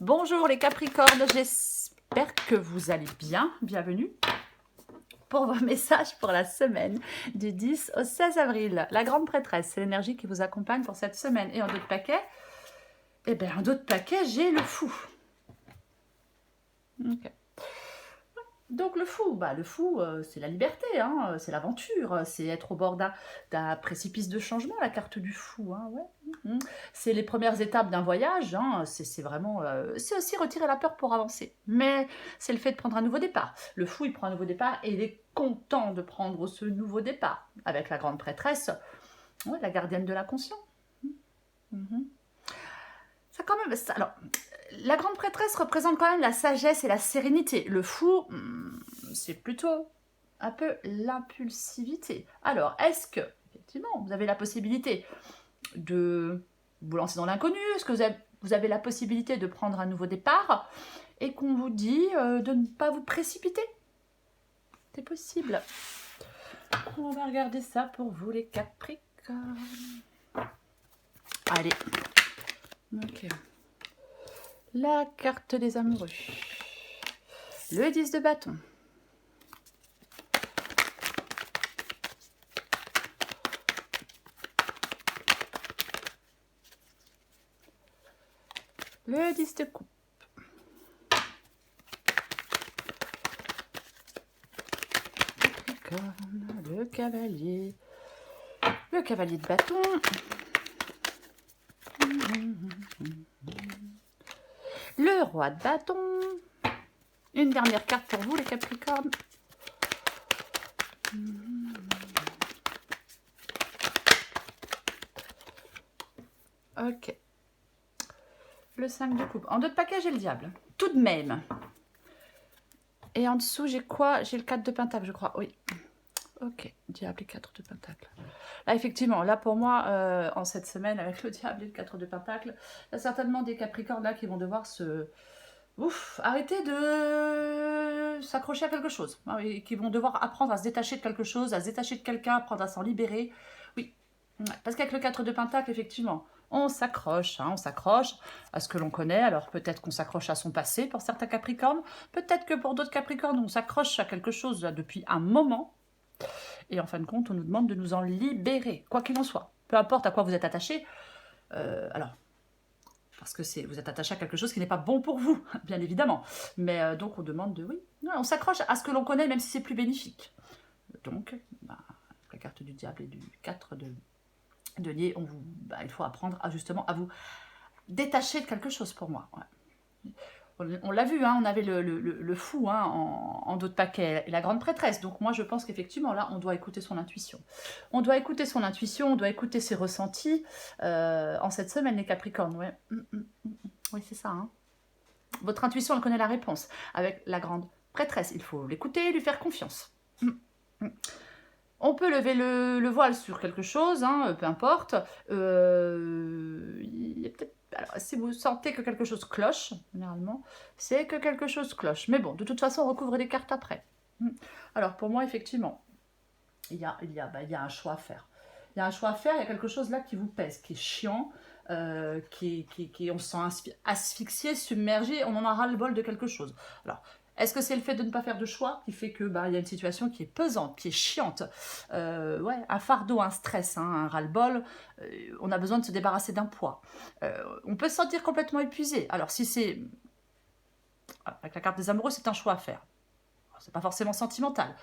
Bonjour les Capricornes, j'espère que vous allez bien. Bienvenue pour vos messages pour la semaine du 10 au 16 avril. La grande prêtresse, c'est l'énergie qui vous accompagne pour cette semaine. Et en d'autres paquets, en d'autres paquets, j'ai le fou. Ok. Donc le fou, c'est la liberté, hein, c'est l'aventure, c'est être au bord d'un précipice de changement, la carte du fou. Hein, ouais. C'est les premières étapes d'un voyage, hein, c'est vraiment... c'est aussi retirer la peur pour avancer. Mais c'est le fait de prendre un nouveau départ. Le fou, il prend un nouveau départ et il est content de prendre ce nouveau départ. Avec la grande prêtresse, ouais, la gardienne de la conscience. Ça quand même... Alors, la grande prêtresse représente quand même la sagesse et la sérénité. Le fou, c'est plutôt un peu l'impulsivité. Alors, est-ce que, effectivement, vous avez la possibilité de vous lancer dans l'inconnu? Est-ce que vous avez la possibilité de prendre un nouveau départ et qu'on vous dit de ne pas vous précipiter? C'est possible. On va regarder ça pour vous, les Capricornes. Allez. Ok. La carte des amoureux. Le 10 de bâton. Le 10 de coupe. Le cavalier. Le cavalier de bâton. Le roi de bâton. Une dernière carte pour vous, les Capricornes. Ok. Le 5 de coupe. En deux de paquet, j'ai le diable. Tout de même. Et en dessous, j'ai quoi? J'ai le 4 de pentacle, je crois. Oui. Ok. Diable et 4 de pentacle. Là, effectivement, là pour moi, en cette semaine, avec le diable et le 4 de pentacle, il y a certainement des Capricornes là qui vont devoir se... arrêter de s'accrocher à quelque chose. Hein, et qui vont devoir apprendre à se détacher de quelque chose, à se détacher de quelqu'un, apprendre à s'en libérer. Oui. Parce qu'avec le 4 de pentacle, effectivement, on s'accroche à ce que l'on connaît. Alors peut-être qu'on s'accroche à son passé pour certains Capricornes. Peut-être que pour d'autres Capricornes, on s'accroche à quelque chose depuis un moment. Et en fin de compte, on nous demande de nous en libérer, quoi qu'il en soit. Peu importe à quoi vous êtes attaché. Alors, parce que vous êtes attaché à quelque chose qui n'est pas bon pour vous, bien évidemment. Mais donc on demande de, oui, on s'accroche à ce que l'on connaît, même si c'est plus bénéfique. Donc, la carte du diable et du 4 de denier, il faut apprendre justement à vous détacher de quelque chose pour moi. Ouais. On l'a vu, hein, on avait le fou hein, en d'autres paquets et la grande prêtresse. Donc moi, je pense qu'effectivement, là, on doit écouter son intuition. On doit écouter son intuition, on doit écouter ses ressentis en cette semaine, les Capricornes. Ouais. Oui, c'est ça. Hein. Votre intuition, elle connaît la réponse. Avec la grande prêtresse, il faut l'écouter et lui faire confiance. On peut lever le voile sur quelque chose, hein, peu importe. Il y a peut-être... Alors, si vous sentez que quelque chose cloche, généralement, c'est que quelque chose cloche. Mais bon, de toute façon, on recouvre les cartes après. Alors, pour moi, effectivement, il y a un choix à faire. Il y a un choix à faire, il y a quelque chose là qui vous pèse, qui est chiant, on se sent asphyxié, submergé, on en a ras-le-bol de quelque chose. Alors, est-ce que c'est le fait de ne pas faire de choix qui fait que il y a une situation qui est pesante, qui est chiante, ouais, un fardeau, un stress, hein, un ras-le-bol, on a besoin de se débarrasser d'un poids. On peut se sentir complètement épuisé. Alors si c'est... Avec la carte des amoureux, c'est un choix à faire. C'est pas forcément sentimental.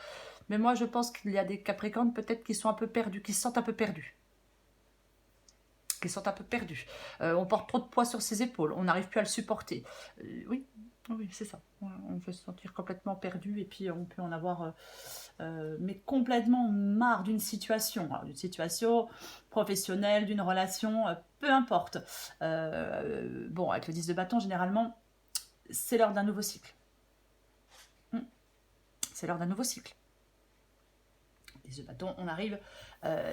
Mais moi, je pense qu'il y a des Capricornes peut-être qui sont un peu perdus, qui se sentent un peu perdus. On porte trop de poids sur ses épaules, on n'arrive plus à le supporter. Oui, c'est ça. On peut se sentir complètement perdu et puis on peut en avoir mais complètement marre d'une situation. Alors, d'une situation professionnelle, d'une relation, peu importe. Bon, avec le 10 de bâton, généralement, c'est l'heure d'un nouveau cycle. C'est l'heure d'un nouveau cycle. 10 de bâton, on arrive,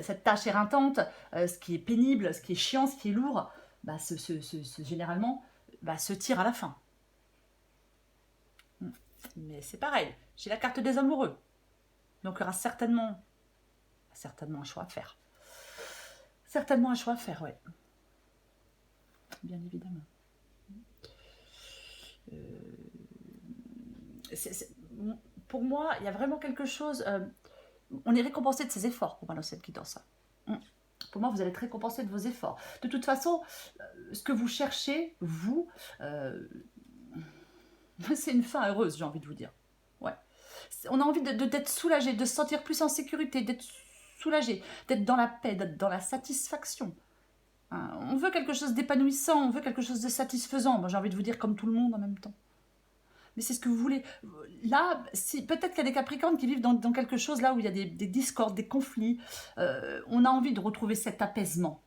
cette tâche éreintante, ce qui est pénible, ce qui est chiant, ce qui est lourd, généralement, se tire à la fin. Mais c'est pareil, j'ai la carte des amoureux. Donc il y aura certainement un choix à faire. Certainement un choix à faire, oui. Bien évidemment. Pour moi, il y a vraiment quelque chose... on est récompensé de ses efforts, pour moi, dans cette guidance. Pour moi, vous allez être récompensé de vos efforts. De toute façon, ce que vous cherchez, vous, c'est une fin heureuse, j'ai envie de vous dire. Ouais. On a envie d'être soulagé, de se sentir plus en sécurité, d'être soulagé, d'être dans la paix, d'être dans la satisfaction. Hein, on veut quelque chose d'épanouissant, on veut quelque chose de satisfaisant. Moi, j'ai envie de vous dire comme tout le monde en même temps. Mais c'est ce que vous voulez. Là, peut-être qu'il y a des Capricornes qui vivent dans quelque chose là où il y a des discordes, des conflits. On a envie de retrouver cet apaisement.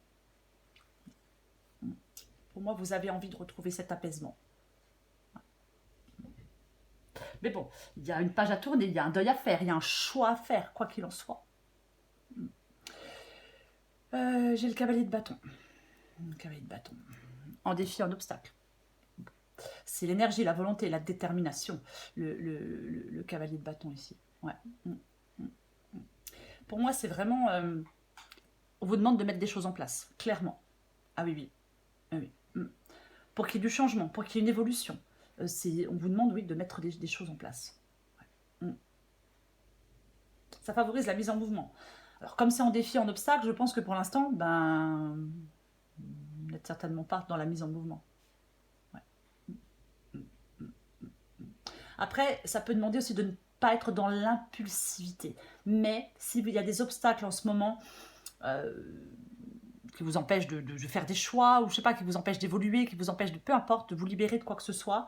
Pour moi, vous avez envie de retrouver cet apaisement. Mais bon, il y a une page à tourner, il y a un deuil à faire, il y a un choix à faire, quoi qu'il en soit. J'ai le cavalier de bâton. Le cavalier de bâton. En défi, en obstacle. C'est l'énergie, la volonté, la détermination, le cavalier de bâton ici. Ouais. Pour moi, c'est vraiment... on vous demande de mettre des choses en place, clairement. Ah oui, oui. Ah oui. Pour qu'il y ait du changement, pour qu'il y ait une évolution. On vous demande, oui, de mettre des choses en place. Ouais. Ça favorise la mise en mouvement. Alors, comme c'est en défi, en obstacle, je pense que pour l'instant, ben, vous n'êtes certainement pas dans la mise en mouvement. Ouais. Après, ça peut demander aussi de ne pas être dans l'impulsivité. Mais s'il y a des obstacles en ce moment qui vous empêchent de faire des choix, ou je sais pas, qui vous empêchent d'évoluer, qui vous empêchent de, peu importe, de vous libérer de quoi que ce soit,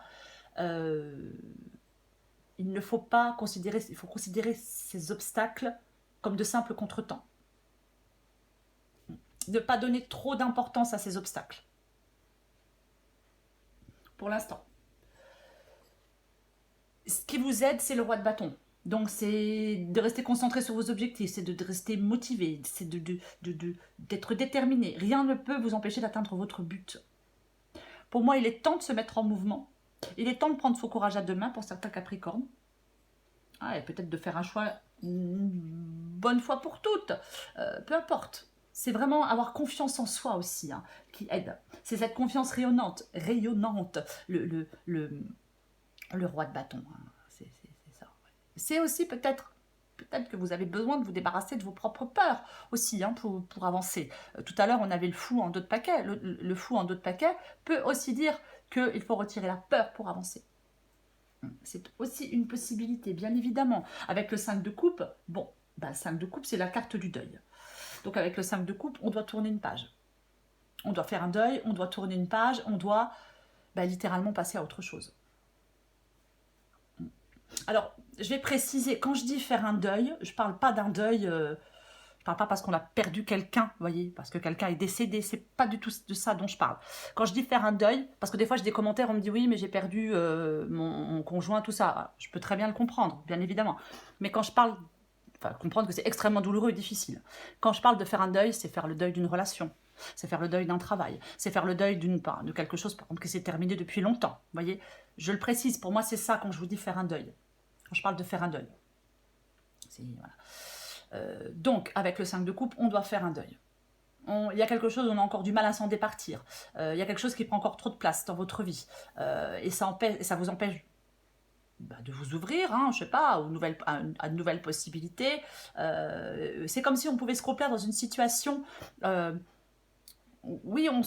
il ne faut pas considérer, il faut considérer ces obstacles comme de simples contretemps. Ne pas donner trop d'importance à ces obstacles. Pour l'instant. Ce qui vous aide, c'est le roi de bâton. Donc, c'est de rester concentré sur vos objectifs, c'est de rester motivé, c'est d'être déterminé. Rien ne peut vous empêcher d'atteindre votre but. Pour moi, il est temps de se mettre en mouvement. Il est temps de prendre son courage à deux mains pour certains Capricornes. Ah, et peut-être de faire un choix une bonne fois pour toutes. Peu importe. C'est vraiment avoir confiance en soi aussi qui aide. C'est cette confiance rayonnante. Le roi de bâton. C'est ça. C'est aussi peut-être que vous avez besoin de vous débarrasser de vos propres peurs aussi pour avancer. Tout à l'heure, on avait le fou en dos de paquet. Le fou en dos de paquet peut aussi dire qu'il faut retirer la peur pour avancer. C'est aussi une possibilité, bien évidemment. Avec le 5 de coupe, bon, le 5 de coupe, c'est la carte du deuil. Donc avec le 5 de coupe, on doit tourner une page. On doit faire un deuil, on doit tourner une page, on doit littéralement passer à autre chose. Alors, je vais préciser, quand je dis faire un deuil, je ne parle pas d'un deuil, je ne parle pas parce qu'on a perdu quelqu'un, vous voyez, parce que quelqu'un est décédé, c'est pas du tout de ça dont je parle. Quand je dis faire un deuil, parce que des fois j'ai des commentaires, on me dit oui, mais j'ai perdu mon conjoint, tout ça, je peux très bien le comprendre, bien évidemment. Mais quand je parle, comprendre que c'est extrêmement douloureux et difficile. Quand je parle de faire un deuil, c'est faire le deuil d'une relation. C'est faire le deuil d'un travail, c'est faire le deuil de quelque chose, par exemple, qui s'est terminé depuis longtemps. Vous voyez, je le précise, pour moi c'est ça quand je vous dis faire un deuil. Quand je parle de faire un deuil. Voilà. Donc, avec le 5 de coupe, on doit faire un deuil. Il y a quelque chose, on a encore du mal à s'en départir. Il y a quelque chose qui prend encore trop de place dans votre vie. Et ça vous empêche de vous ouvrir, je sais pas, à de nouvelles possibilités. C'est comme si on pouvait se complaire dans une situation... oui, on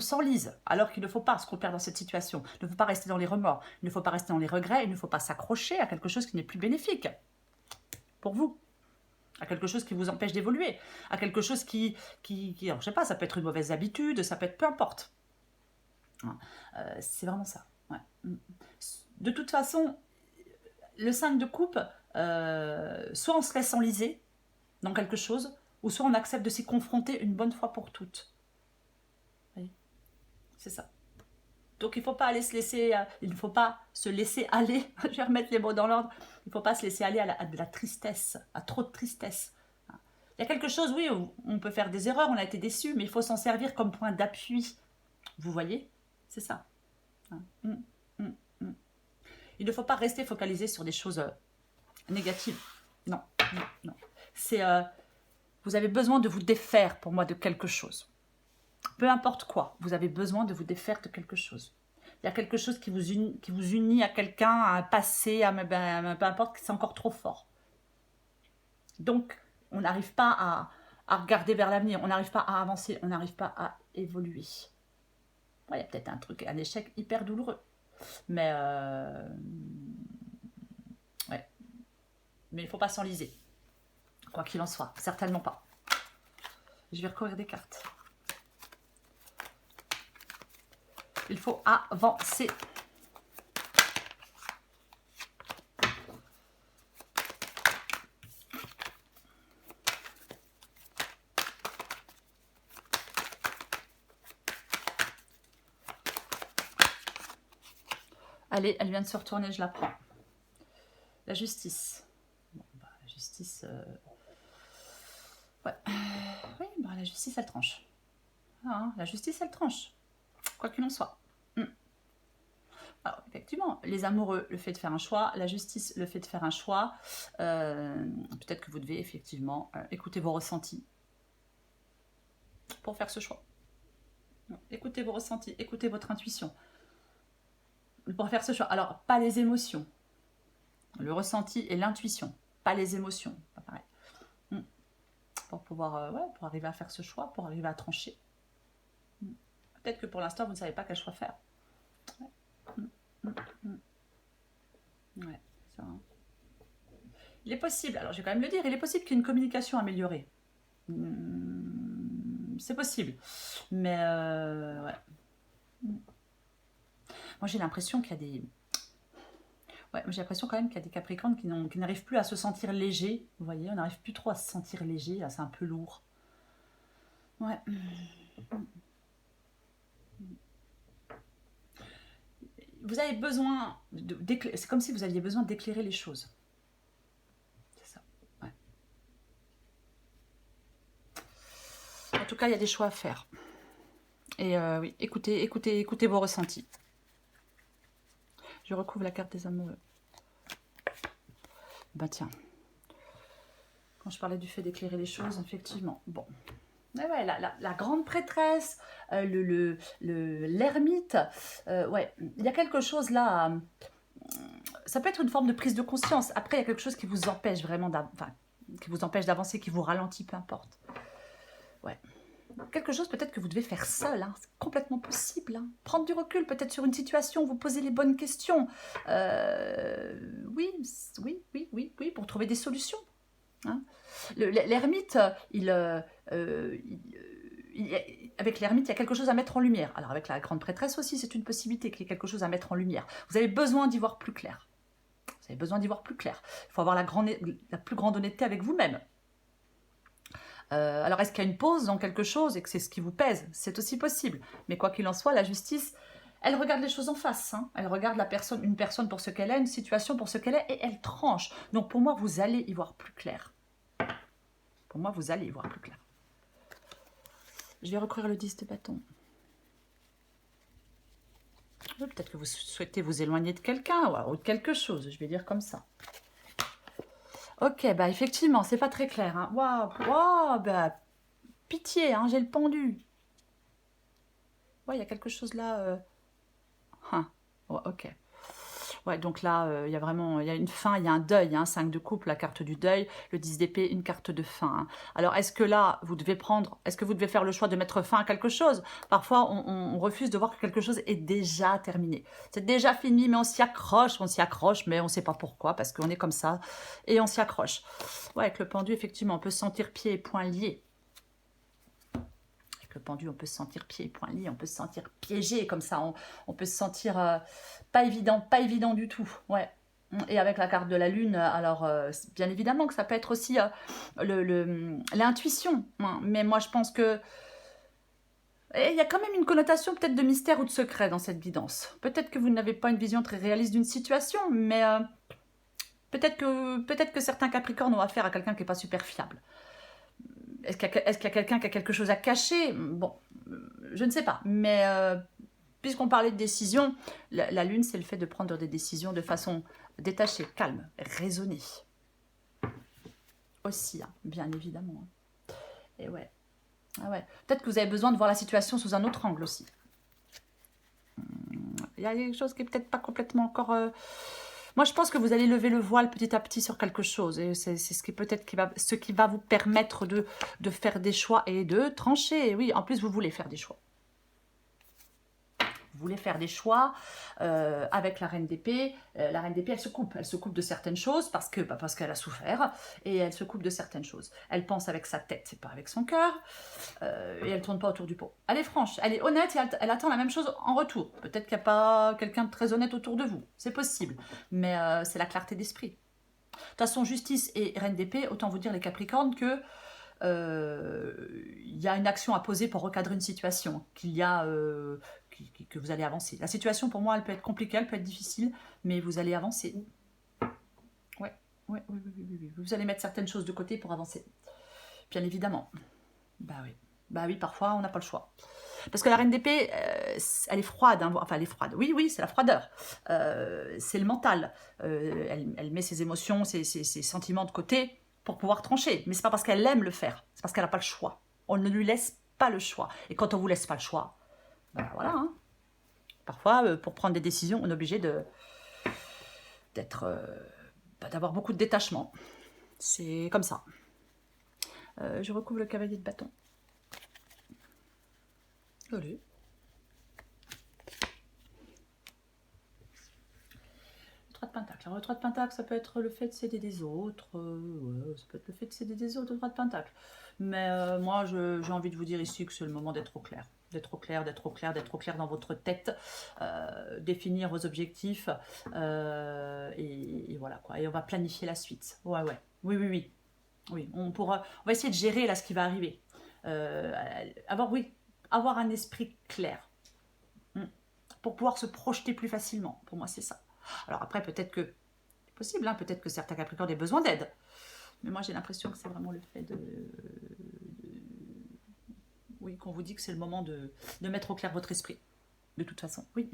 s'enlise, alors qu'il ne faut pas se complaire dans cette situation. Il ne faut pas rester dans les remords, il ne faut pas rester dans les regrets, il ne faut pas s'accrocher à quelque chose qui n'est plus bénéfique pour vous, à quelque chose qui vous empêche d'évoluer, à quelque chose qui alors, je sais pas, ça peut être une mauvaise habitude, ça peut être peu importe. C'est vraiment ça. Ouais. De toute façon, le 5 de coupe, soit on se laisse enliser dans quelque chose, ou soit on accepte de s'y confronter une bonne fois pour toutes. C'est ça. Donc il ne faut pas se laisser aller, je vais remettre les mots dans l'ordre, il ne faut pas se laisser aller à de la tristesse, à trop de tristesse. Il y a quelque chose, oui, où on peut faire des erreurs, on a été déçu, mais il faut s'en servir comme point d'appui. Vous voyez? C'est ça. Il ne faut pas rester focalisé sur des choses négatives. Non. Vous avez besoin de vous défaire, pour moi, de quelque chose. Peu importe quoi, vous avez besoin de vous défaire de quelque chose. Il y a quelque chose qui vous unit à quelqu'un, à un passé, peu importe, c'est encore trop fort. Donc, on n'arrive pas à regarder vers l'avenir, on n'arrive pas à avancer, on n'arrive pas à évoluer. Ouais, il y a peut-être un truc, un échec hyper douloureux. Mais, ouais. Mais il ne faut pas s'enliser. Quoi qu'il en soit, certainement pas. Je vais recourir des cartes. Il faut avancer. Allez, elle vient de se retourner, je la prends. La justice. Bon, bah, la justice... Ouais. Oui, bah, la justice, elle tranche. Ah, hein, la justice, elle tranche. Quoi qu'il en soit. Alors, effectivement, les amoureux, le fait de faire un choix. La justice, le fait de faire un choix. Peut-être que vous devez, effectivement, écouter vos ressentis pour faire ce choix. Écoutez vos ressentis, écoutez votre intuition. Pour faire ce choix. Alors, pas les émotions. Le ressenti et l'intuition. Pas les émotions. Pas pareil. Pour pouvoir, pour arriver à faire ce choix, pour arriver à trancher. Peut-être que pour l'instant, vous ne savez pas quel choix faire. Ouais, ça. Il est possible, alors je vais quand même le dire, il est possible qu'il y ait une communication améliorée. C'est possible. Mais, ouais. Moi, j'ai l'impression qu'il y a des... Ouais, j'ai l'impression quand même qu'il y a des Capricornes qui n'arrivent plus à se sentir légers. Vous voyez, on n'arrive plus trop à se sentir léger. Là, c'est un peu lourd. Ouais. Vous avez besoin... C'est comme si vous aviez besoin d'éclairer les choses. C'est ça. Ouais. En tout cas, il y a des choix à faire. Et oui, écoutez vos ressentis. Je recouvre la carte des amoureux. Bah tiens. Quand je parlais du fait d'éclairer les choses, effectivement. Bon. Ah ouais, la grande prêtresse, l'ermite. Ouais, il y a quelque chose là. Ça peut être une forme de prise de conscience. Après, il y a quelque chose qui vous empêche vraiment d'avancer, qui vous ralentit, peu importe. Ouais. Quelque chose peut-être que vous devez faire seul, hein. C'est complètement possible. Hein. Prendre du recul peut-être sur une situation, vous poser les bonnes questions. Oui, pour trouver des solutions. Hein. L'ermite, avec l'ermite, il y a quelque chose à mettre en lumière. Alors avec la grande prêtresse aussi, c'est une possibilité qu'il y ait quelque chose à mettre en lumière. Vous avez besoin d'y voir plus clair. Vous avez besoin d'y voir plus clair. Il faut avoir la plus grande honnêteté avec vous-même. Alors, est-ce qu'il y a une pause dans quelque chose et que c'est ce qui vous pèse? C'est aussi possible. Mais quoi qu'il en soit, la justice, elle regarde les choses en face. Hein. Elle regarde une personne pour ce qu'elle est, une situation pour ce qu'elle est, et elle tranche. Donc, pour moi, vous allez y voir plus clair. Pour moi, vous allez y voir plus clair. Je vais recouvrir le 10 de bâton. Peut-être que vous souhaitez vous éloigner de quelqu'un ou de quelque chose, je vais dire comme ça. Ok, bah effectivement, c'est pas très clair. Hein. Waouh, bah pitié, hein, j'ai le pendu. Ouais, il y a quelque chose là. Ouais, ok. Ouais, donc là, il y a vraiment, il y a une fin, il y a un deuil, hein, 5 de coupe, la carte du deuil, le 10 d'épée, une carte de fin. Hein. Alors, est-ce que là, est-ce que vous devez faire le choix de mettre fin à quelque chose? Parfois, on refuse de voir que quelque chose est déjà terminé. C'est déjà fini, mais on s'y accroche, mais on ne sait pas pourquoi, parce qu'on est comme ça, et on s'y accroche. Ouais, avec le pendu, effectivement, on peut se sentir pieds et poings liés. Le pendu, on peut se sentir pieds et poings liés, on peut se sentir piégé comme ça, on peut se sentir pas évident du tout. Ouais. Et avec la carte de la lune, alors bien évidemment que ça peut être aussi l'intuition. Hein. Mais moi je pense que il y a quand même une connotation peut-être de mystère ou de secret dans cette guidance. Peut-être que vous n'avez pas une vision très réaliste d'une situation, mais peut-être que certains Capricornes ont affaire à quelqu'un qui n'est pas super fiable. Est-ce qu'il y a quelqu'un qui a quelque chose à cacher? Bon, je ne sais pas. Mais puisqu'on parlait de décision, la lune, c'est le fait de prendre des décisions de façon détachée, calme, raisonnée. Aussi, hein, bien évidemment. Et ouais. Ah ouais. Peut-être que vous avez besoin de voir la situation sous un autre angle aussi. Il y a quelque chose qui est peut-être pas complètement encore... Moi, je pense que vous allez lever le voile petit à petit sur quelque chose. Et c'est ce qui peut-être ce qui va vous permettre de faire des choix et de trancher. Oui, en plus, vous voulez faire des choix. Vous voulez faire des choix avec la reine d'épée. La reine d'épée, elle se coupe. Elle se coupe de certaines choses parce qu'elle a souffert. Et elle se coupe de certaines choses. Elle pense avec sa tête, c'est pas avec son cœur. Et elle tourne pas autour du pot. Elle est franche, elle est honnête et elle attend la même chose en retour. Peut-être qu'il n'y a pas quelqu'un de très honnête autour de vous. C'est possible. Mais c'est la clarté d'esprit. De toute façon, justice et reine d'épée, autant vous dire les Capricornes que il y a une action à poser pour recadrer une situation, que vous allez avancer. La situation, pour moi, elle peut être compliquée, elle peut être difficile, mais vous allez avancer. Ouais, oui. Vous allez mettre certaines choses de côté pour avancer. Bien évidemment. Bah oui, parfois, on n'a pas le choix. Parce que la reine d'épée, elle est froide. Hein, enfin, elle est froide. Oui, c'est la froideur. C'est le mental. Elle met ses émotions, ses sentiments de côté pour pouvoir trancher. Mais c'est pas parce qu'elle aime le faire. C'est parce qu'elle n'a pas le choix. On ne lui laisse pas le choix. Et quand on vous laisse pas le choix, ben voilà. Hein. Parfois, pour prendre des décisions, on est obligé d'avoir beaucoup de détachement. C'est comme ça. Je recouvre le cavalier de bâton. Allez. Le 3 de pentacle. Alors, le 3 de pentacle, ça peut être le fait de céder des autres. Ça peut être le fait de céder des autres, le 3 de pentacle. Mais moi, j'ai envie de vous dire ici que c'est le moment d'être au clair. D'être au clair dans votre tête. Définir vos objectifs. Et voilà quoi. Et on va planifier la suite. Ouais. Oui, on va essayer de gérer là ce qui va arriver. Avoir un esprit clair. Pour pouvoir se projeter plus facilement. Pour moi, c'est ça. Alors après, peut-être que c'est possible, hein, peut-être que certains Capricornes aient besoin d'aide. Mais moi, j'ai l'impression que c'est vraiment le fait oui, qu'on vous dit que c'est le moment de mettre au clair votre esprit. De toute façon. Oui,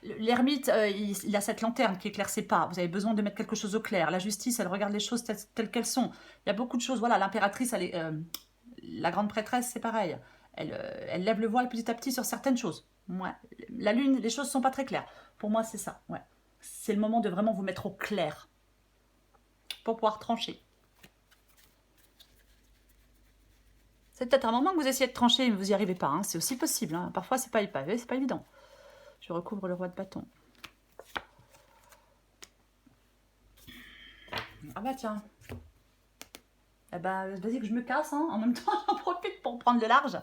l'ermite, il a cette lanterne qui éclaircit pas. Vous avez besoin de mettre quelque chose au clair. La justice, elle regarde les choses telles qu'elles sont. Il y a beaucoup de choses. Voilà, l'impératrice, la grande prêtresse, c'est pareil. Elle lève le voile petit à petit sur certaines choses. Ouais. La lune, les choses sont pas très claires. Pour moi, c'est ça. Ouais. C'est le moment de vraiment vous mettre au clair pour pouvoir trancher. C'est peut-être un moment que vous essayez de trancher, mais vous n'y arrivez pas. Hein. C'est aussi possible. Hein. Parfois, c'est pas évident. Je recouvre le roi de bâton. Ah bah tiens. Eh bah, vas-y que je me casse. Hein. En même temps, j'en profite pour prendre le large.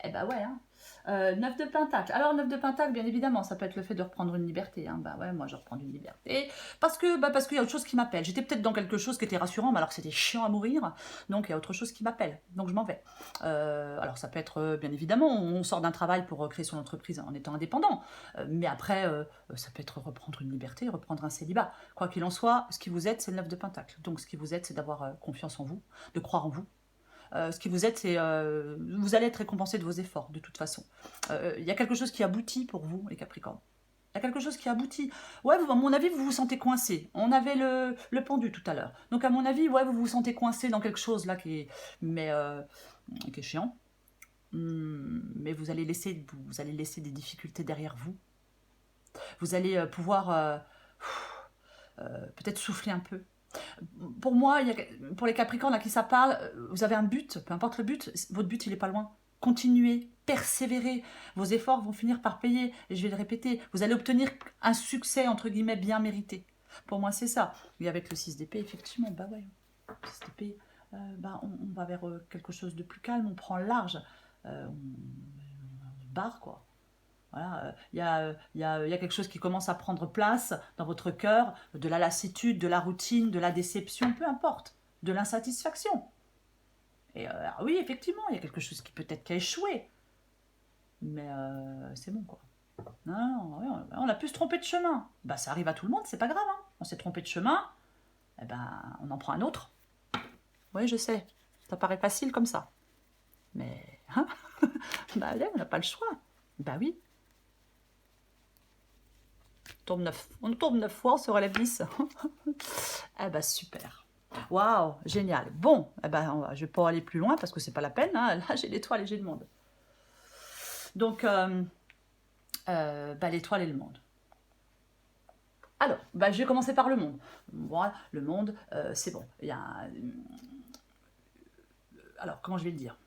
Eh bah ouais. Hein. 9 de pentacle. Alors 9 de pentacle, bien évidemment, ça peut être le fait de reprendre une liberté. Hein. Bah ouais, moi je reprends une liberté. Parce qu'il y a autre chose qui m'appelle. J'étais peut-être dans quelque chose qui était rassurant, mais alors que c'était chiant à mourir. Donc il y a autre chose qui m'appelle. Donc je m'en vais. Alors ça peut être, bien évidemment, on sort d'un travail pour créer son entreprise en étant indépendant. Mais après, ça peut être reprendre une liberté, reprendre un célibat. Quoi qu'il en soit, ce qui vous aide, c'est le 9 de pentacle. Donc ce qui vous aide, c'est d'avoir confiance en vous, de croire en vous. Ce qui vous aide, c'est vous allez être récompensé de vos efforts, de toute façon. Il y a quelque chose qui aboutit pour vous, les Capricornes. Il y a quelque chose qui aboutit. Ouais, à mon avis, vous vous sentez coincé. On avait le pendu tout à l'heure. Donc, à mon avis, ouais, vous vous sentez coincé dans quelque chose là qui est chiant. Mais vous allez laisser des difficultés derrière vous. Vous allez pouvoir peut-être souffler un peu. Pour moi, pour les Capricornes à qui ça parle, vous avez un but, peu importe le but, votre but il n'est pas loin. Continuez, persévérez, vos efforts vont finir par payer, et je vais le répéter, vous allez obtenir un succès entre guillemets bien mérité. Pour moi c'est ça. Et avec le 6 d'épée, effectivement, bah ouais, 6 d'épée, on va vers quelque chose de plus calme, on prend large, on se barre quoi. Voilà, il y a quelque chose qui commence à prendre place dans votre cœur, de la lassitude, de la routine, de la déception, peu importe, de l'insatisfaction. Et oui, effectivement, il y a quelque chose qui peut-être qui a échoué, mais c'est bon quoi. Non, on a pu se tromper de chemin. Bah, ça arrive à tout le monde, c'est pas grave. Hein. On s'est trompé de chemin, eh ben, on en prend un autre. Oui, je sais, ça paraît facile comme ça. Mais, hein bah, allez, on n'a pas le choix. Bah oui. On tombe 9 fois, on se relève 10. Eh ben super. Waouh, génial. Bon, je ne vais pas aller plus loin parce que c'est pas la peine. Hein. Là, j'ai l'étoile et j'ai le monde. Donc, bah, l'étoile et le monde. Alors, bah, je vais commencer par le monde. Voilà, le monde, c'est bon. Il y a alors, comment je vais le dire?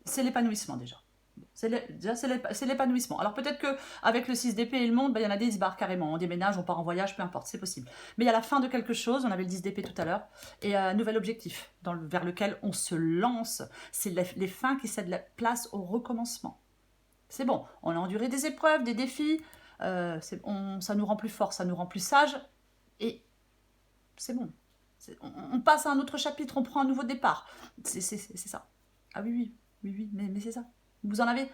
C'est l'épanouissement déjà. C'est l'épanouissement. Alors peut-être qu'avec le 6 d'épée et le monde, bah, il y en a des, ils se barrent carrément. On déménage, on part en voyage, peu importe, c'est possible. Mais il y a la fin de quelque chose, on avait le 10 d'épée tout à l'heure, et un nouvel objectif vers lequel on se lance. C'est les fins qui cèdent la place au recommencement. C'est bon, on a enduré des épreuves, des défis, ça nous rend plus forts, ça nous rend plus sages, et c'est bon. On passe à un autre chapitre, on prend un nouveau départ. C'est ça. Ah oui, mais c'est ça. Vous en avez...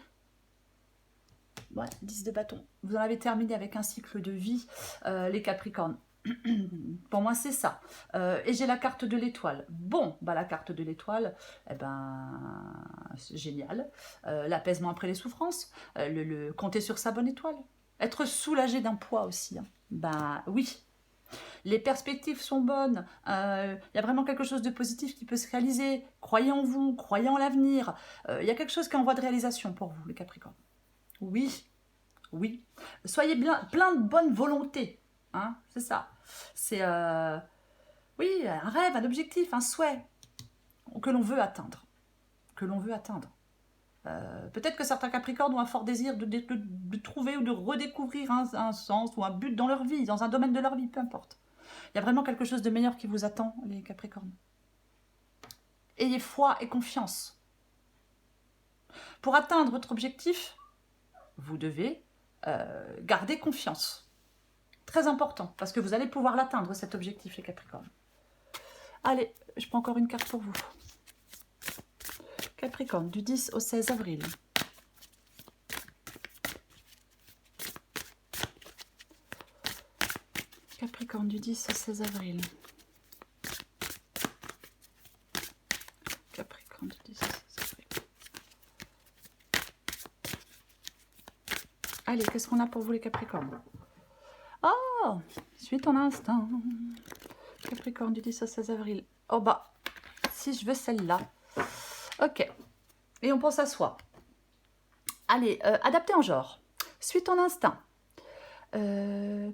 Ouais, 10 de bâton. Vous en avez terminé avec un cycle de vie, les Capricornes. Pour moi, c'est ça. Et j'ai la carte de l'étoile. Bon, bah la carte de l'étoile, eh ben, c'est génial. L'apaisement après les souffrances, compter sur sa bonne étoile. Être soulagé d'un poids aussi. Hein. Ben oui. Les perspectives sont bonnes. Il y a vraiment quelque chose de positif qui peut se réaliser. Croyez en vous, croyez en l'avenir. Il y a quelque chose qui est en voie de réalisation pour vous, les Capricornes. Oui, oui. Soyez plein de bonne volonté. Hein, c'est ça. C'est oui, un rêve, un objectif, un souhait que l'on veut atteindre. Que l'on veut atteindre. Peut-être que certains Capricornes ont un fort désir de trouver ou de redécouvrir un sens ou un but dans leur vie, dans un domaine de leur vie, peu importe. Il y a vraiment quelque chose de meilleur qui vous attend, les Capricornes. Ayez foi et confiance. Pour atteindre votre objectif, vous devez garder confiance. Très important, parce que vous allez pouvoir l'atteindre, cet objectif, les Capricornes. Allez, je prends encore une carte pour vous. Capricorne, du 10 au 16 avril. Capricorne, du 10 au 16 avril. Capricorne, du 10 au 16 avril. Allez, qu'est-ce qu'on a pour vous, les Capricornes? Oh, suis ton instinct. Capricorne, du 10 au 16 avril. Oh bah, si je veux celle-là. Ok. Et on pense à soi. Allez, adapté en genre. Suis ton instinct.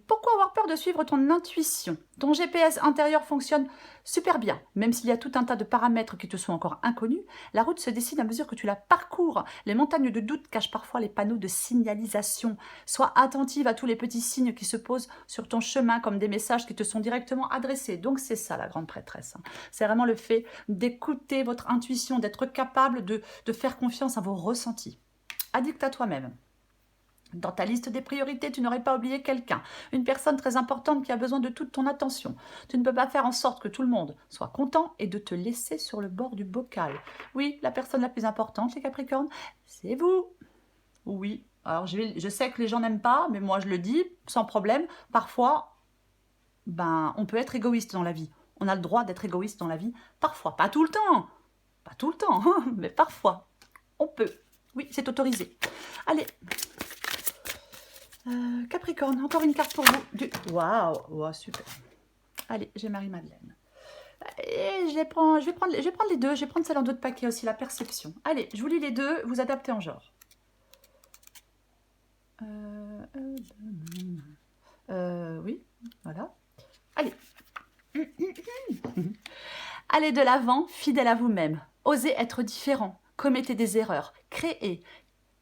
Pourquoi avoir peur de suivre ton intuition? Ton GPS intérieur fonctionne super bien. Même s'il y a tout un tas de paramètres qui te sont encore inconnus, la route se dessine à mesure que tu la parcours. Les montagnes de doute cachent parfois les panneaux de signalisation. Sois attentive à tous les petits signes qui se posent sur ton chemin comme des messages qui te sont directement adressés. Donc c'est ça la grande prêtresse. C'est vraiment le fait d'écouter votre intuition, d'être capable de faire confiance à vos ressentis. Addict à toi-même. Dans ta liste des priorités, tu n'aurais pas oublié quelqu'un, une personne très importante qui a besoin de toute ton attention. Tu ne peux pas faire en sorte que tout le monde soit content et de te laisser sur le bord du bocal. Oui, la personne la plus importante, les Capricornes, c'est vous. Oui, alors je sais que les gens n'aiment pas, mais moi je le dis sans problème. Parfois, ben, on peut être égoïste dans la vie. On a le droit d'être égoïste dans la vie, parfois. Pas tout le temps, mais parfois. On peut. Oui, c'est autorisé. Allez. Capricorne, encore une carte pour vous. Waouh, wow, super. Allez, j'ai Marie-Madeleine. Et je vais prendre les deux. Je vais prendre celle en dos de paquet aussi, la perception. Allez, je vous lis les deux, vous adaptez en genre. Oui, voilà. Allez. Allez de l'avant, fidèle à vous-même. Osez être différent. Commettez des erreurs. Créez.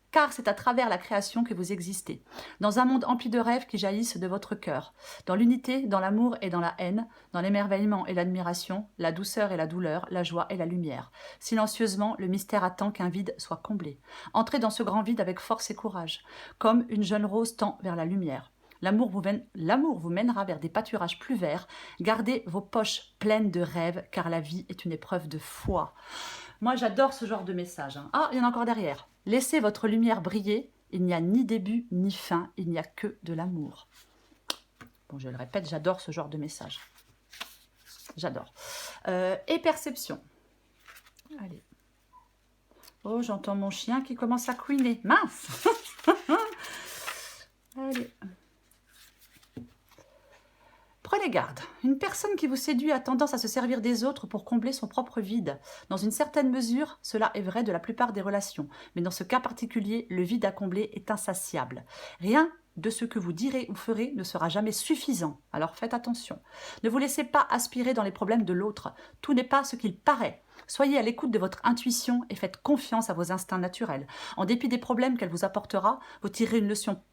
Car c'est à travers la création que vous existez, dans un monde empli de rêves qui jaillissent de votre cœur, dans l'unité, dans l'amour et dans la haine, dans l'émerveillement et l'admiration, la douceur et la douleur, la joie et la lumière. Silencieusement, le mystère attend qu'un vide soit comblé. Entrez dans ce grand vide avec force et courage, comme une jeune rose tend vers la lumière. L'amour vous mènera vers des pâturages plus verts. Gardez vos poches pleines de rêves, car la vie est une épreuve de foi. Moi, j'adore ce genre de message. Hein. Ah, il y en a encore derrière. Laissez votre lumière briller. Il n'y a ni début ni fin. Il n'y a que de l'amour. Bon, je le répète, j'adore ce genre de message. J'adore. Et perception. Allez. Oh, j'entends mon chien qui commence à couiner. Mince. Allez. Prenez garde. Une personne qui vous séduit a tendance à se servir des autres pour combler son propre vide. Dans une certaine mesure, cela est vrai de la plupart des relations. Mais dans ce cas particulier, le vide à combler est insatiable. Rien de ce que vous direz ou ferez ne sera jamais suffisant. Alors faites attention. Ne vous laissez pas aspirer dans les problèmes de l'autre. Tout n'est pas ce qu'il paraît. Soyez à l'écoute de votre intuition et faites confiance à vos instincts naturels. En dépit des problèmes qu'elle vous apportera, vous tirerez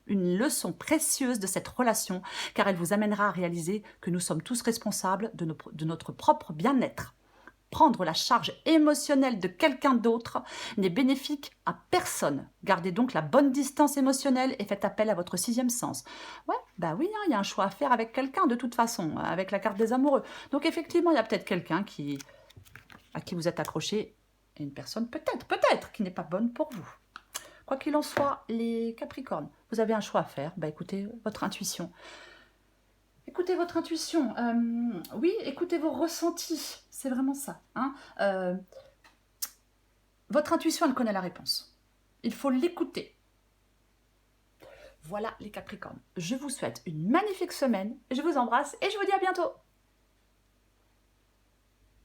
une leçon précieuse de cette relation, car elle vous amènera à réaliser que nous sommes tous responsables de notre propre bien-être. Prendre la charge émotionnelle de quelqu'un d'autre n'est bénéfique à personne. Gardez donc la bonne distance émotionnelle et faites appel à votre sixième sens. Ouais, bah oui, il y a un choix à faire avec quelqu'un de toute façon, avec la carte des amoureux. Donc effectivement, il y a peut-être quelqu'un à qui vous êtes accroché et une personne peut-être, qui n'est pas bonne pour vous. Quoi qu'il en soit, les Capricornes, vous avez un choix à faire. Bah écoutez votre intuition. Écoutez votre intuition. Oui, écoutez vos ressentis. C'est vraiment ça. Hein. Votre intuition, elle connaît la réponse. Il faut l'écouter. Voilà les Capricornes. Je vous souhaite une magnifique semaine. Je vous embrasse et je vous dis à bientôt.